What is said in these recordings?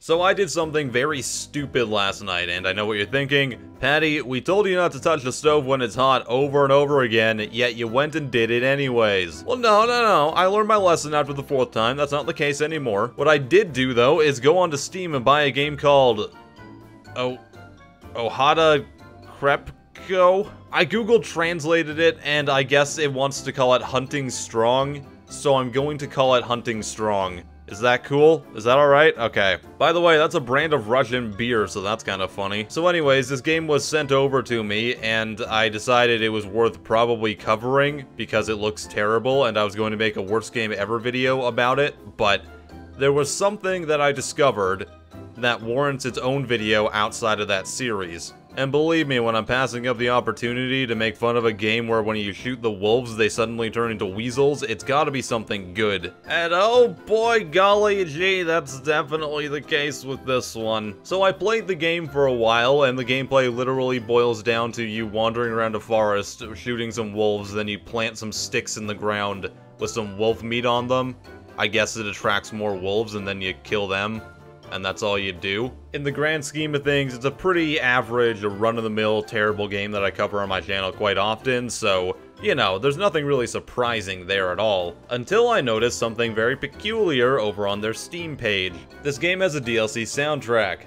So I did something very stupid last night, and I know what you're thinking. Patty, we told you not to touch the stove when it's hot over and over again, yet you went and did it anyways. Well, no. I learned my lesson after the 4th time. That's not the case anymore. What I did do, though, is go onto Steam and buy a game called... OHOTA KREPKOE? I Google translated it, and I guess it wants to call it Hunting Strong, so I'm going to call it Hunting Strong. Is that cool? Is that alright? Okay. By the way, that's a brand of Russian beer, so that's kind of funny. So anyways, this game was sent over to me, and I decided it was worth probably covering because it looks terrible, and I was going to make a worst game ever video about it, but there was something that I discovered that warrants its own video outside of that series. And believe me, when I'm passing up the opportunity to make fun of a game where when you shoot the wolves, they suddenly turn into weasels, it's gotta be something good. And oh boy, golly gee, that's definitely the case with this one. So I played the game for a while, and the gameplay literally boils down to you wandering around a forest, shooting some wolves, then you plant some sticks in the ground with some wolf meat on them. I guess it attracts more wolves, and then you kill them. And that's all you do. In the grand scheme of things, it's a pretty average, run-of-the-mill, terrible game that I cover on my channel quite often, so, you know, there's nothing really surprising there at all. Until I noticed something very peculiar over on their Steam page. This game has a DLC soundtrack.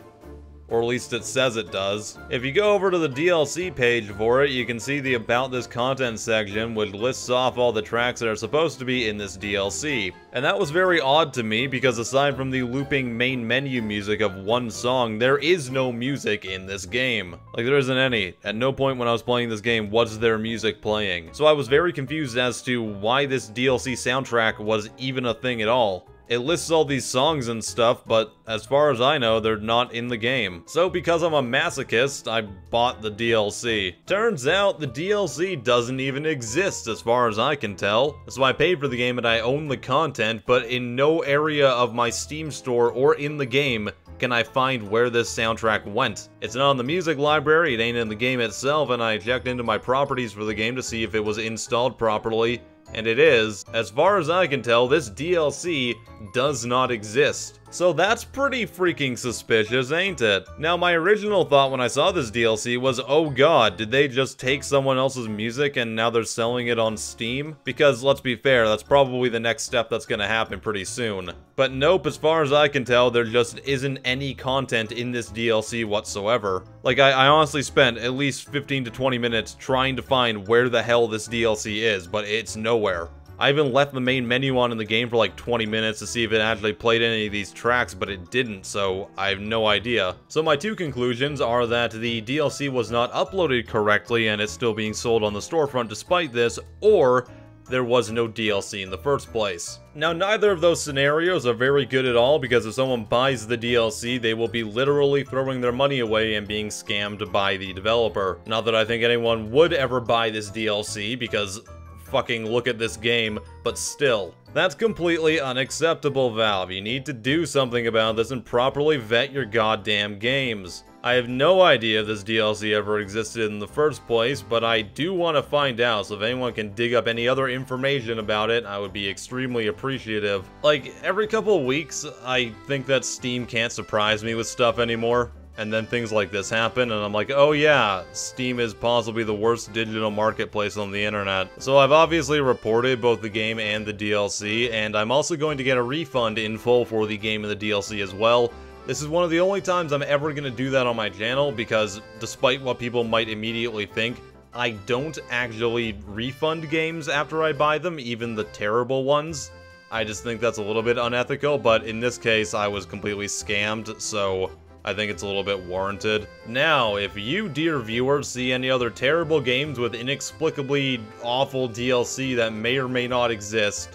Or at least it says it does. If you go over to the DLC page for it, you can see the About This Content section, which lists off all the tracks that are supposed to be in this DLC. And that was very odd to me, because aside from the looping main menu music of one song, there is no music in this game. Like, there isn't any. At no point when I was playing this game was there music playing. So I was very confused as to why this DLC soundtrack was even a thing at all. It lists all these songs and stuff, but as far as I know, they're not in the game. So because I'm a masochist, I bought the DLC. Turns out the DLC doesn't even exist as far as I can tell. So I paid for the game and I own the content, but in no area of my Steam store or in the game can I find where this soundtrack went. It's not in the music library, it ain't in the game itself, and I checked into my properties for the game to see if it was installed properly. And it is. As far as I can tell, this DLC does not exist. So that's pretty freaking suspicious, ain't it? Now, my original thought when I saw this DLC was, oh god, did they just take someone else's music and now they're selling it on Steam? Because, let's be fair, that's probably the next step that's gonna happen pretty soon. But nope, as far as I can tell, there just isn't any content in this DLC whatsoever. Like, I honestly spent at least 15 to 20 minutes trying to find where the hell this DLC is, but it's nowhere. I even left the main menu on in the game for like 20 minutes to see if it actually played any of these tracks, but it didn't, so I have no idea. So my two conclusions are that the DLC was not uploaded correctly and it's still being sold on the storefront despite this, or there was no DLC in the first place. Now, neither of those scenarios are very good at all, because if someone buys the DLC, they will be literally throwing their money away and being scammed by the developer. Not that I think anyone would ever buy this DLC, because fucking look at this game, but still. That's completely unacceptable, Valve. You need to do something about this and properly vet your goddamn games. I have no idea if this DLC ever existed in the first place, but I do want to find out, so if anyone can dig up any other information about it, I would be extremely appreciative. Like, every couple of weeks, I think that Steam can't surprise me with stuff anymore. And then things like this happen, and I'm like, oh yeah, Steam is possibly the worst digital marketplace on the internet. So I've obviously reported both the game and the DLC, and I'm also going to get a refund in full for the game and the DLC as well. This is one of the only times I'm ever going to do that on my channel, because despite what people might immediately think, I don't actually refund games after I buy them, even the terrible ones. I just think that's a little bit unethical, but in this case, I was completely scammed, so I think it's a little bit warranted. Now, if you, dear viewers, see any other terrible games with inexplicably awful DLC that may or may not exist,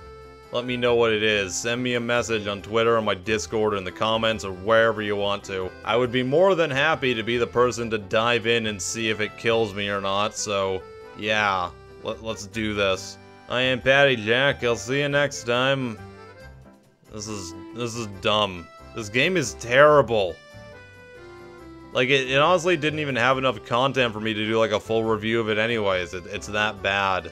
let me know what it is. Send me a message on Twitter or my Discord or in the comments or wherever you want to. I would be more than happy to be the person to dive in and see if it kills me or not, so yeah, let's do this. I am IAmPattyJack, I'll see you next time. This is dumb. This game is terrible. Like, it honestly didn't even have enough content for me to do, like, a full review of it anyways. It's that bad.